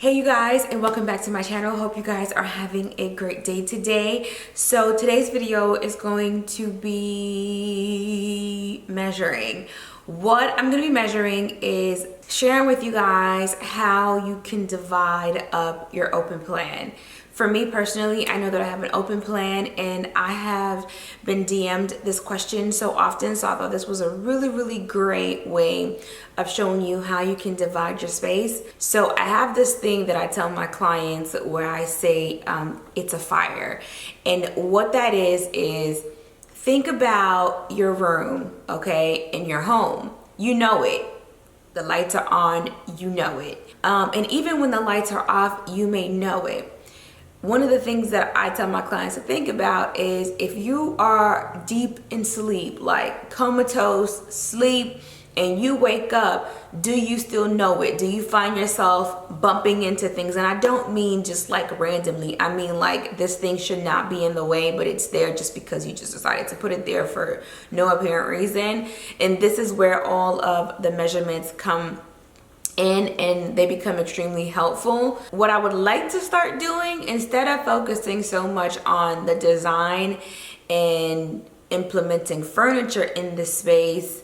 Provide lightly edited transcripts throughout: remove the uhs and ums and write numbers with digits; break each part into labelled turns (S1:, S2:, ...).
S1: Hey you guys, and welcome back to my channel. Hope you guys are having a great day today. So today's video is going to be measuring. What I'm going to be measuring is sharing with you guys how you can divide up your open plan. For me personally, I know that I have an open plan and I have been DM'd this question so often, so I thought this was a really great way of showing you how you can divide your space. So I have this thing that I tell my clients where I say it's a fire. And what that is think about your room, okay, in your home. You know it. The lights are on, you know it. And even when the lights are off, you may know it. One of the things that I tell my clients to think about is if you are deep in sleep, like comatose sleep, and you wake up, do you still know it? Do you find yourself bumping into things? And I don't mean just like randomly. I mean like this thing should not be in the way, but it's there just because you just decided to put it there for no apparent reason. And this is where all of the measurements come in and they become extremely helpful. What I would like to start doing, instead of focusing so much on the design and implementing furniture in the space,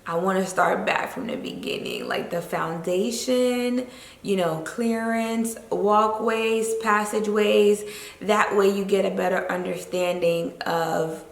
S1: I want to start back from the beginning, like the foundation, you know, clearance, walkways, passageways. That way you get a better understanding of,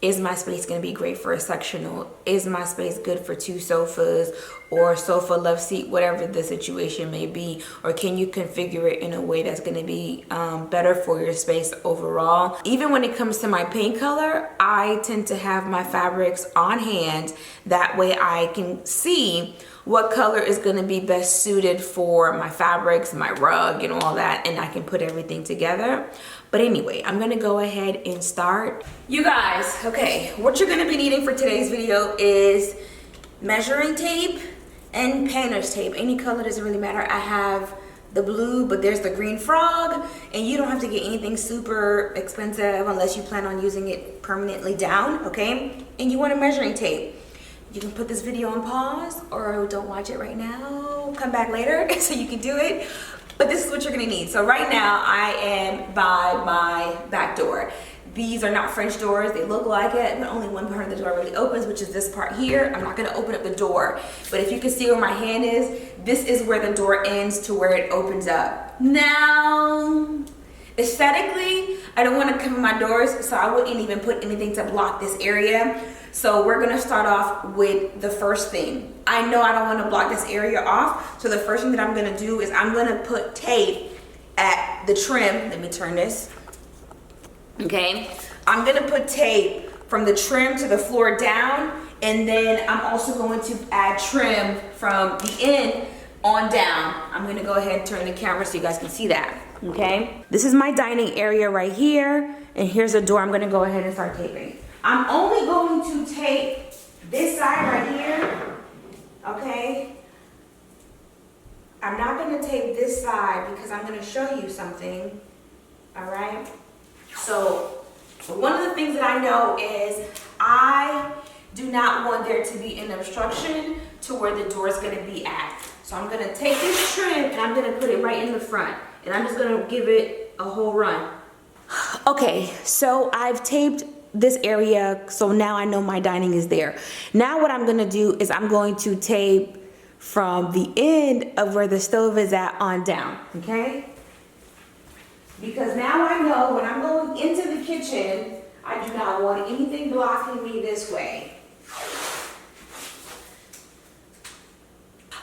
S1: is my space going to be great for a sectional? Is my space good for 2 sofas or sofa love seat, whatever the situation may be? Or can you configure it in a way that's going to be better for your space overall? Even when it comes to my paint color, I tend to have my fabrics on hand. That way I can see what color is going to be best suited for my fabrics, my rug, and all that, and I can put everything together. But anyway, I'm gonna go ahead and start. You guys, okay, what you're gonna be needing for today's video is measuring tape and painter's tape. Any color, doesn't really matter. I have the blue, but there's the green frog, and you don't have to get anything super expensive unless you plan on using it permanently down, okay? And you want a measuring tape. You can put this video on pause or don't watch it right now. Come back later so you can do it. But this is what you're gonna need. So right now I am by my back door. These are not French doors. They look like it, but only one part of the door really opens, which is this part here. I'm not gonna open up the door, but if you can see where my hand is, this is where the door ends to where it opens up. Now, aesthetically, I don't wanna cover my doors, so I wouldn't even put anything to block this area. So we're gonna start off with the first thing. I know I don't wanna block this area off, so the first thing that I'm gonna do is I'm gonna put tape at the trim. Let me turn this, okay? I'm gonna put tape from the trim to the floor down, and then I'm also going to add trim from the end on down. I'm gonna go ahead and turn the camera so you guys can see that, okay? This is my dining area right here, and here's a door. I'm gonna go ahead and start taping. I'm only going to tape this side right here, okay? I'm not gonna tape this side because I'm gonna show you something, all right? So one of the things that I know is I do not want there to be an obstruction to where the door is gonna be at. So I'm gonna take this trim and I'm gonna put it right in the front, and I'm just gonna give it a whole run. Okay, so I've taped this area, so now I know my dining is there. Now what I'm gonna do is I'm going to tape from the end of where the stove is at on down, okay? Because now I know when I'm going into the kitchen, I do not want anything blocking me this way.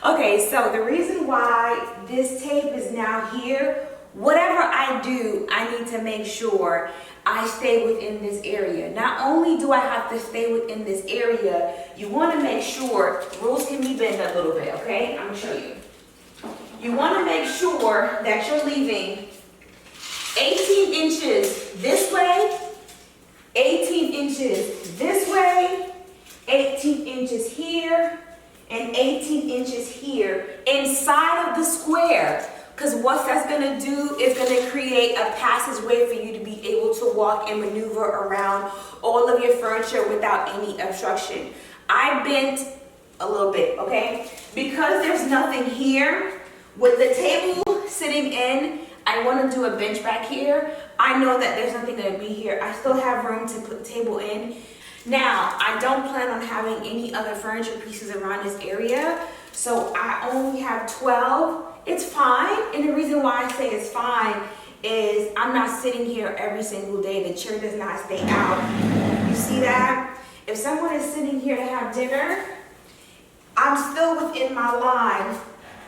S1: Okay, so the reason why this tape is now here, whatever I do, I need to make sure I stay within this area. Not only do I have to stay within this area, you want to make sure, rules can be bent a little bit, okay? I'm going to show you. You want to make sure that you're leaving 18 inches this way, 18 inches this way, 18 inches here, and 18 inches here inside of the square. Because what that's gonna do is gonna create a passageway for you to be able to walk and maneuver around all of your furniture without any obstruction. I bent a little bit, okay? Because there's nothing here, with the table sitting in, I want to do a bench back here. I know that there's nothing going to be here. I still have room to put the table in. Now, I don't plan on having any other furniture pieces around this area, so I only have 12. It's fine, and the reason why I say it's fine is I'm not sitting here every single day. The chair does not stay out. You see that? If someone is sitting here to have dinner, I'm still within my line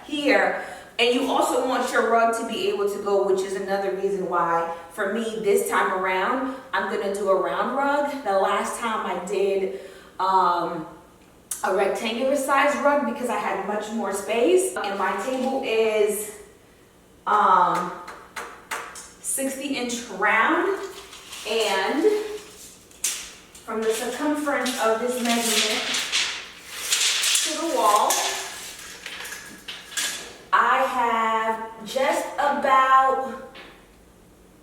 S1: here. And you also want your rug to be able to go, which is another reason why, for me, this time around, I'm gonna do a round rug. The last time I did a rectangular size rug because I had much more space. And my table is 60-inch round, and from the circumference of this measurement to the wall, I have just about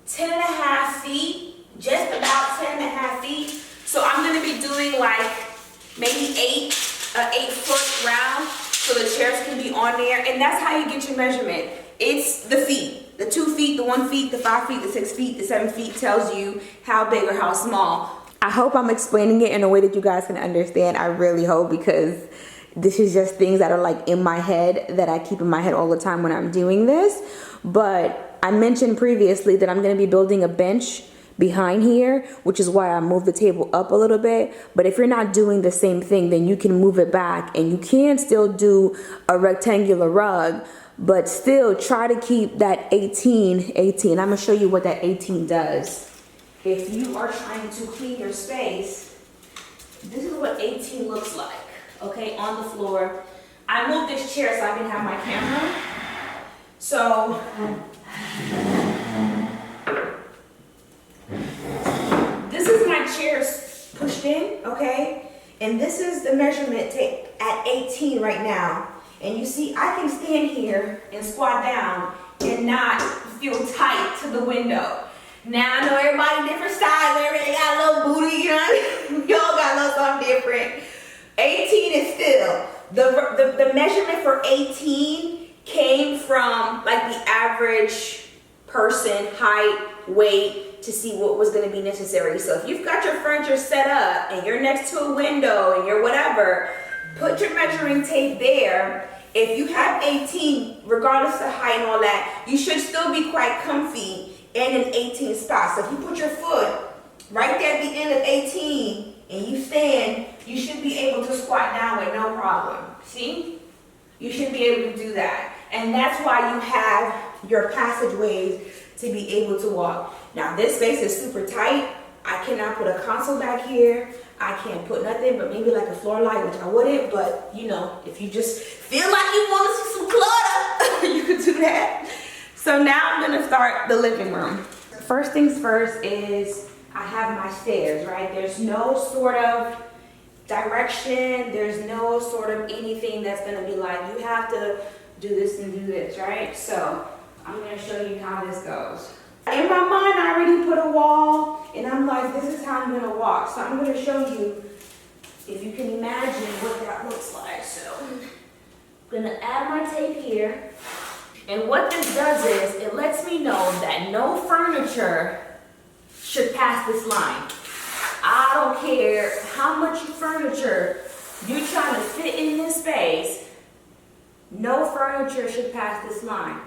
S1: 10 and a half feet, just about 10 and a half feet. So I'm gonna be doing like maybe 8 foot round so the chairs can be on there. And that's how you get your measurement. It's the feet, the 2 feet, the 1 feet, the 5 feet, the 6 feet, the 7 feet tells you how big or how small. I hope I'm explaining it in a way that you guys can understand. I really hope, because this is just things that are like in my head that I keep in my head all the time when I'm doing this. But I mentioned previously that I'm going to be building a bench behind here, which is why I moved the table up a little bit. But if you're not doing the same thing, then you can move it back, and you can still do a rectangular rug, but still try to keep that 18. I'm going to show you what that 18 does. If you are trying to clean your space, this is what 18 looks like. Okay, on the floor. I moved this chair so I can have my camera. So, this is my chair pushed in, okay? And this is the measurement tape at 18 right now. And you see, I can stand here and squat down and not feel tight to the window. Now, I know everybody different styles, everybody got a little booty, you know? We all got a little something different. 18 is still, the measurement for 18 came from like the average person, height, weight, to see what was gonna be necessary. So if you've got your furniture set up and you're next to a window and you're whatever, put your measuring tape there. If you have 18, regardless of height and all that, you should still be quite comfy in an 18 spot. So if you put your foot right there at the end of 18 and you stand, you should be able to squat down with no problem. See? You should be able to do that. And that's why you have your passageways to be able to walk. Now this space is super tight. I cannot put a console back here. I can't put nothing but maybe like a floor light, which I wouldn't, but you know, if you just feel like you want to see some clutter, you could do that. So now I'm gonna start the living room. First things first is I have my stairs, right? There's no sort of direction. There's no sort of anything that's gonna be like, you have to do this and do this, right? So I'm gonna show you how this goes. In my mind, I already put a wall, and I'm like, this is how I'm gonna walk. So I'm gonna show you, if you can imagine what that looks like. So I'm gonna add my tape here. And what this does is, it lets me know that no furniture should pass this line. I don't care how much furniture you're trying to fit in this space, no furniture should pass this line.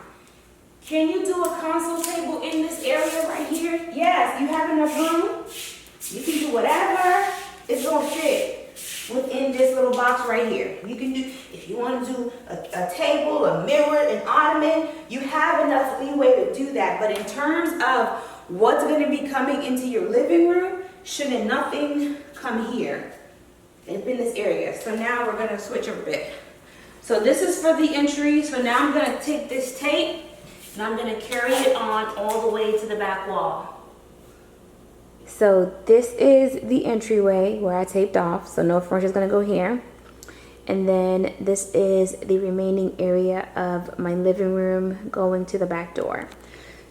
S1: Can you do a console table in this area right here? Yes, you have enough room. You can do whatever. It's gonna fit within this little box right here. You can do, if you want to do a table, a mirror, an ottoman, you have enough leeway to do that. But in terms of what's gonna be coming into your living room, shouldn't nothing come here in this area. So now we're gonna switch a bit. So this is for the entry. So now I'm gonna take this tape and I'm gonna carry it on all the way to the back wall. So this is the entryway where I taped off. So no furniture is gonna go here. And then this is the remaining area of my living room going to the back door.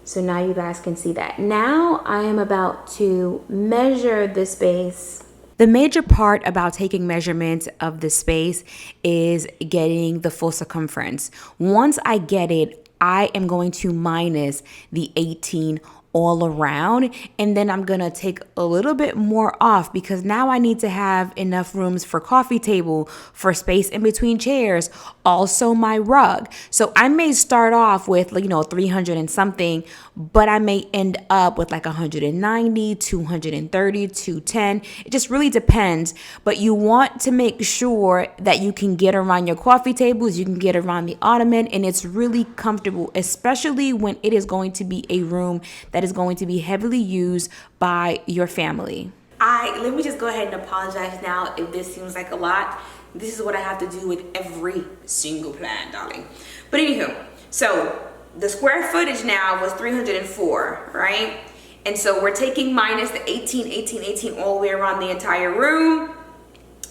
S1: So now you guys can see that. Now I am about to measure the space. The major part about taking measurements of the space is getting the full circumference. Once I get it I am going to minus the 18 all around, and then I'm gonna take a little bit more off because now I need to have enough rooms for coffee table, for space in between chairs, also my rug. So I may start off with 300 and something, but I may end up with like 190, 230, 210. It just really depends, but you want to make sure that you can get around your coffee tables, you can get around the ottoman, and it's really comfortable, especially when it is going to be a room that is going to be heavily used by your family. Let me just go ahead and apologize now if this seems like a lot. This is what I have to do with every single plan, darling. But anywho, so the square footage now was 304, right? And so we're taking minus the 18, 18, 18 all the way around the entire room.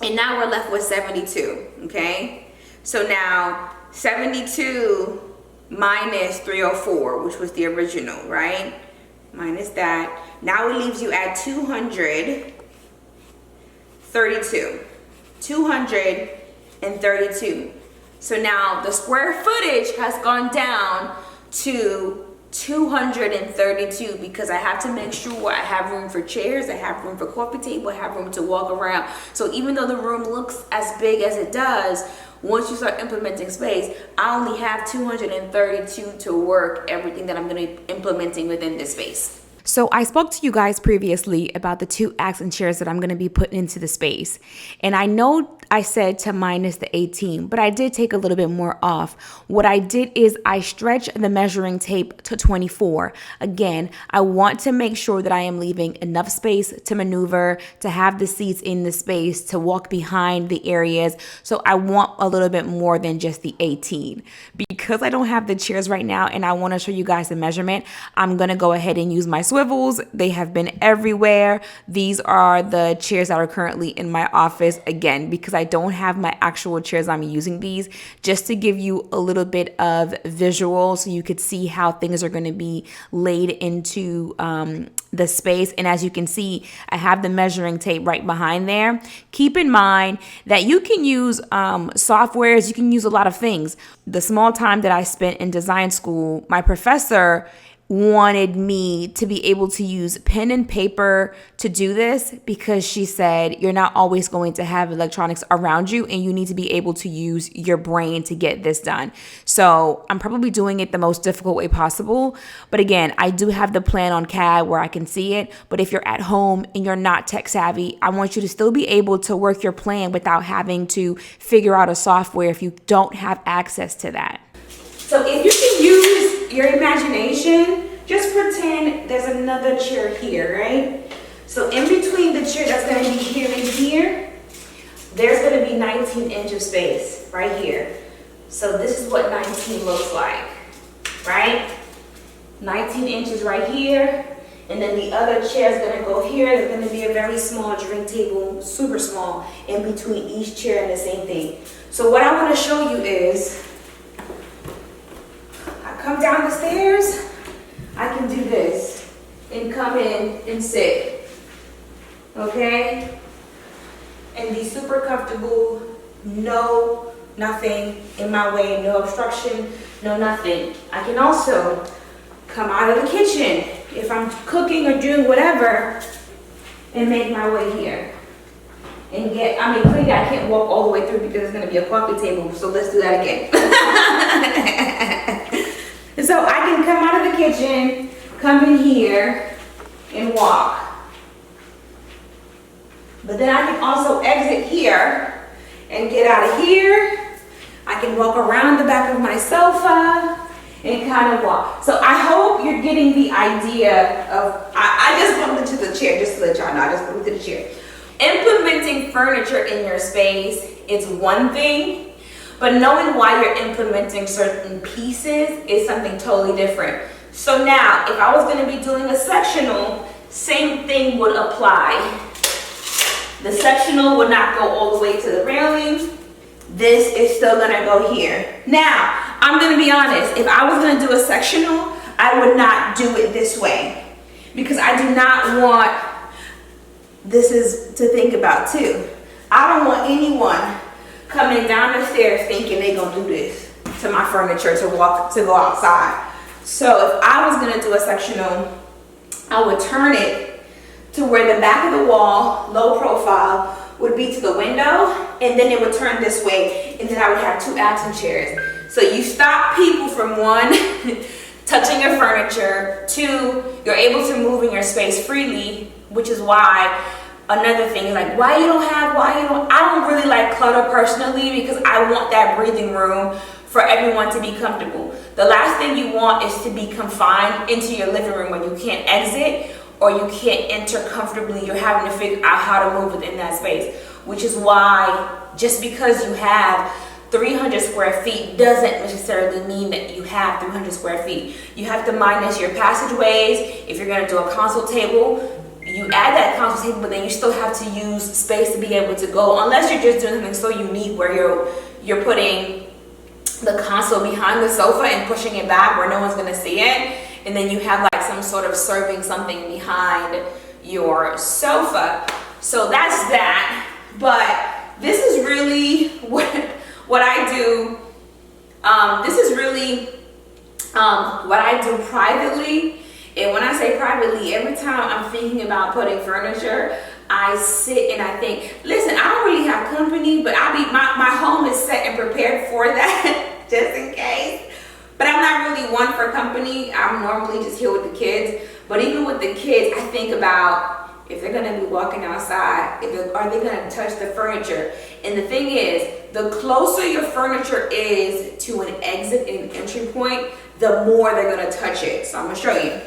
S1: And now we're left with 72, okay? So now 72 minus 304, which was the original, right? Minus that. Now it leaves you at 232. 232. So now the square footage has gone down to 232 because I have to make sure I have room for chairs, I have room for coffee table, I have room to walk around. So even though the room looks as big as it does, once you start implementing space, I only have 232 to work everything that I'm going to be implementing within this space. So I spoke to you guys previously about the 2 accent chairs that I'm going to be putting into the space. And I know I said to minus the 18, but I did take a little bit more off. What I did is I stretched the measuring tape to 24. Again, I want to make sure that I am leaving enough space to maneuver, to have the seats in the space, to walk behind the areas. So I want a little bit more than just the 18. Because I don't have the chairs right now and I want to show you guys the measurement, I'm going to go ahead and use my swivels. They have been everywhere. These are the chairs that are currently in my office. Again, because I don't have my actual chairs, I'm using these just to give you a little bit of visual so you could see how things are going to be laid into the space. And as you can see, I have the measuring tape right behind there. Keep in mind that you can use softwares, you can use a lot of things. The small time that I spent in design school, my professor wanted me to be able to use pen and paper to do this because she said you're not always going to have electronics around you and you need to be able to use your brain to get this done. So I'm probably doing it the most difficult way possible. But again, I do have the plan on CAD where I can see it. But if you're at home and you're not tech savvy, I want you to still be able to work your plan without having to figure out a software if you don't have access to that. So if you can use your imagination, just pretend there's another chair here, right? So in between the chair that's going to be here and here, there's going to be 19 inches of space right here. So this is what 19 looks like, right? 19 inches right here. And then the other chair is going to go here. There's going to be a very small drink table, super small, in between each chair and the same thing. So what I want to show you is, come down the stairs, I can do this and come in and sit, okay? And be super comfortable, no nothing in my way, no obstruction, no nothing. I can also come out of the kitchen if I'm cooking or doing whatever and make my way here. And clearly I can't walk all the way through because there's gonna be a coffee table, so let's do that again. So I can come out of the kitchen, come in here, and walk. But then I can also exit here and get out of here. I can walk around the back of my sofa and kind of walk. So I hope you're getting the idea of, I just bumped into the chair, just to let y'all know, I just bumped into the chair. Implementing furniture in your space is one thing, but knowing why you're implementing certain pieces is something totally different. So now, if I was going to be doing a sectional, same thing would apply. The sectional would not go all the way to the railing. This is still going to go here. Now, I'm going to be honest. If I was going to do a sectional, I would not do it this way. Because I do not want, this is to think about too. I don't want anyone coming down the stairs thinking they're gonna do this. to my furniture to go outside. So if I was gonna do a sectional, I would turn it to where the back of the wall, low profile, would be to the window, and then it would turn this way, and then I would have 2 accent chairs. So you stop people from, 1, touching your furniture, 2, you're able to move in your space freely, which is why another thing is like, I don't really like clutter personally, because I want that breathing room for everyone to be comfortable. The last thing you want is to be confined into your living room when you can't exit or you can't enter comfortably. You're having to figure out how to move within that space, which is why just because you have 300 square feet doesn't necessarily mean that you have 300 square feet. You have to minus your passageways. If you're going to do a console table, you add that console table, but then you still have to use space to be able to go, unless you're just doing something so unique where you're putting the console behind the sofa and pushing it back where no one's going to see it, and then you have like some sort of serving something behind your sofa. So that's that. But this is really what I do. This is really what I do privately. And when I say privately, every time I'm thinking about putting furniture, I sit and I think, listen, I don't really have company, but my home is set and prepared for that, just in case. But I'm not really one for company. I'm normally just here with the kids. But even with the kids, I think about if they're gonna be walking outside, are they gonna touch the furniture? And the thing is, the closer your furniture is to an exit and entry point, the more they're gonna touch it. So I'm gonna show you.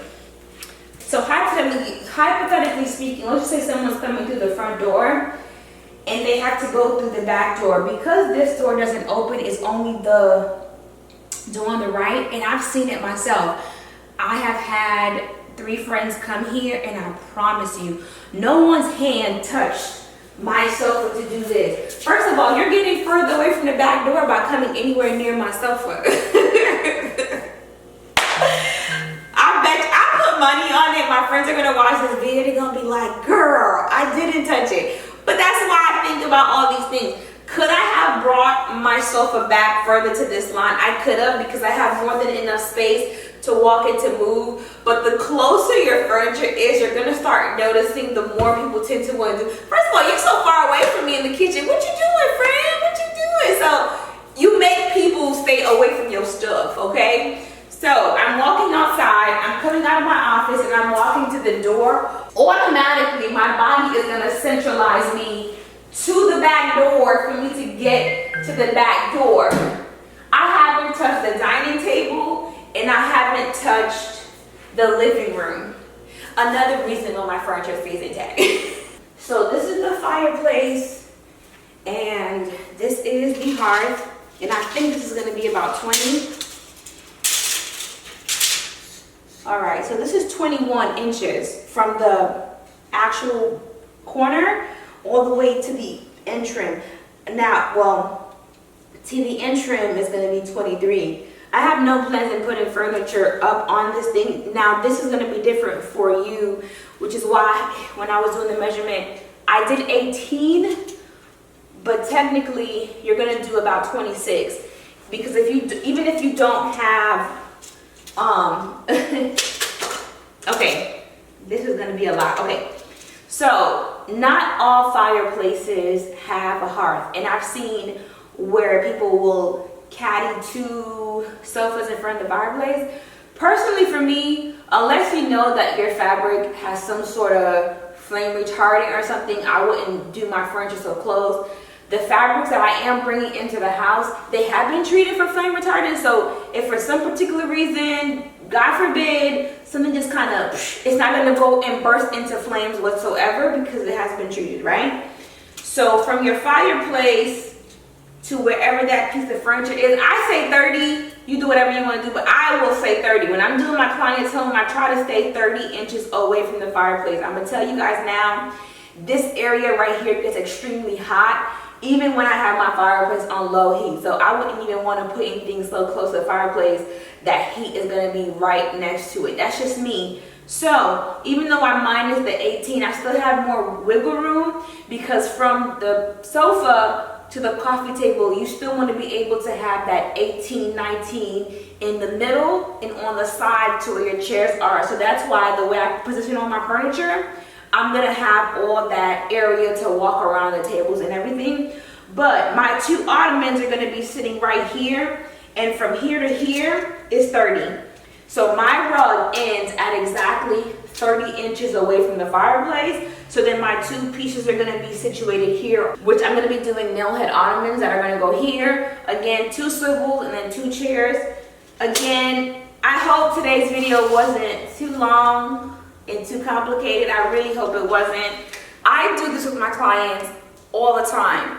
S1: So hypothetically speaking, let's just say someone's coming through the front door and they have to go through the back door. Because this door doesn't open, it's only the door on the right, and I've seen it myself. I have had 3 friends come here, and I promise you, no one's hand touched my sofa to do this. First of all, you're getting further away from the back door by coming anywhere near my sofa. I put money on it. My friends are gonna watch this video. They're gonna be like, girl, I didn't touch it. But that's why I think about all these things. Could I have brought my sofa back further to this line? I could have, because I have more than enough space to walk and to move. But the closer your furniture is, you're gonna start noticing the more people tend to want to do. First of all, you're so far away from me in the kitchen. What you doing, friend? What you doing? So you make people stay away from your stuff, okay? So I'm walking outside, I'm coming out of my office, and I'm walking to the door. Automatically, my body is gonna centralize me to the back door for me to get to the back door. I haven't touched the dining table, and I haven't touched the living room. Another reason why my furniture stays intact. So this is the fireplace, and this is the hearth, and I think this is gonna be about 20. All right, so this is 21 inches from the actual corner all the way to the end trim. Now, well, to the end trim is gonna be 23. I have no plans in putting furniture up on this thing. Now, this is gonna be different for you, which is why when I was doing the measurement, I did 18, but technically you're gonna do about 26. Because even if you don't have, okay, this is gonna be a lot. Okay, so not all fireplaces have a hearth, and I've seen where people will caddy 2 sofas in front of the fireplace. Personally, for me, unless you know that your fabric has some sort of flame retardant or something, I wouldn't do my furniture so close. The fabrics that I am bringing into the house, they have been treated for flame retardant. So if for some particular reason, God forbid, something just kind of, it's not going to go and burst into flames whatsoever because it has been treated, right? So from your fireplace to wherever that piece of furniture is, I say 30. You do whatever you want to do, but I will say 30. When I'm doing my client's home, I try to stay 30 inches away from the fireplace. I'm going to tell you guys now, this area right here gets extremely hot, even when I have my fireplace on low heat. So I wouldn't even want to put anything so close to the fireplace that heat is going to be right next to it. That's just me. So even though I minus the 18, I still have more wiggle room, because from the sofa to the coffee table, you still want to be able to have that 18, 19 in the middle and on the side to where your chairs are. So that's why the way I position all my furniture, I'm gonna have all that area to walk around the tables and everything. But my 2 ottomans are gonna be sitting right here, and from here to here is 30. So my rug ends at exactly 30 inches away from the fireplace. So then my 2 pieces are gonna be situated here, which I'm gonna be doing nail head ottomans that are gonna go here. Again, 2 swivels and then 2 chairs. Again, I hope today's video wasn't too long and too complicated. I really hope it wasn't. I do this with my clients all the time.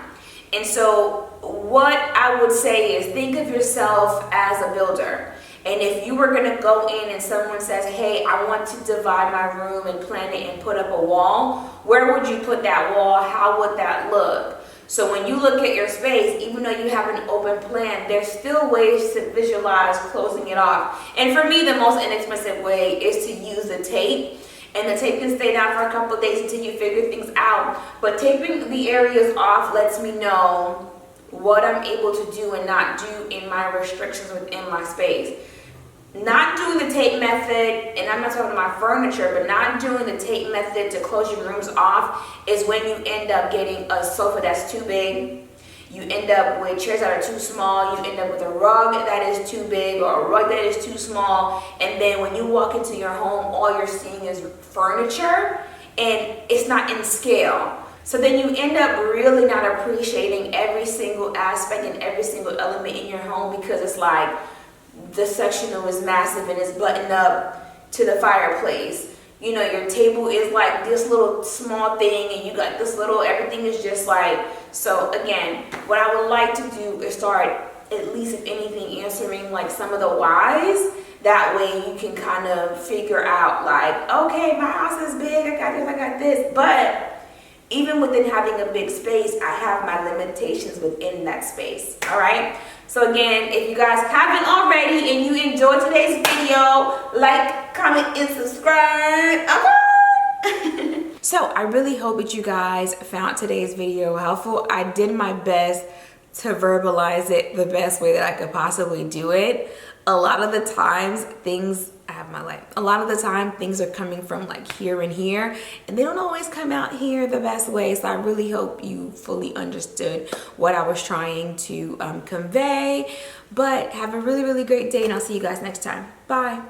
S1: And so what I would say is think of yourself as a builder. And if you were gonna go in and someone says, hey, I want to divide my room and plan it and put up a wall, where would you put that wall? How would that look? So when you look at your space, even though you have an open plan, there's still ways to visualize closing it off. And for me, the most inexpensive way is to use the tape. And the tape can stay down for a couple of days until you figure things out. But taping the areas off lets me know what I'm able to do and not do in my restrictions within my space. Not doing the tape method, and I'm not talking about furniture, but not doing the tape method to close your rooms off is when you end up getting a sofa that's too big. You end up with chairs that are too small. You end up with a rug that is too big or a rug that is too small. And then when you walk into your home, all you're seeing is furniture and it's not in scale. So then you end up really not appreciating every single aspect and every single element in your home because it's like the sectional is massive and it's buttoned up to the fireplace. You know, your table is like this little small thing and you got this little, everything is just like, so again, what I would like to do is start, at least if anything, answering like some of the whys. That way you can kind of figure out like, okay, my house is big, I got this. But even within having a big space, I have my limitations within that space, all right? So again, if you guys haven't already and you enjoyed today's video, like, comment, and subscribe. Okay? So I really hope that you guys found today's video helpful. I did my best to verbalize it the best way that I could possibly do it. A lot of the times a lot of the time things are coming from like here and here, and they don't always come out here the best way. So I really hope you fully understood what I was trying to convey. But have a really, really great day, and I'll see you guys next time. Bye.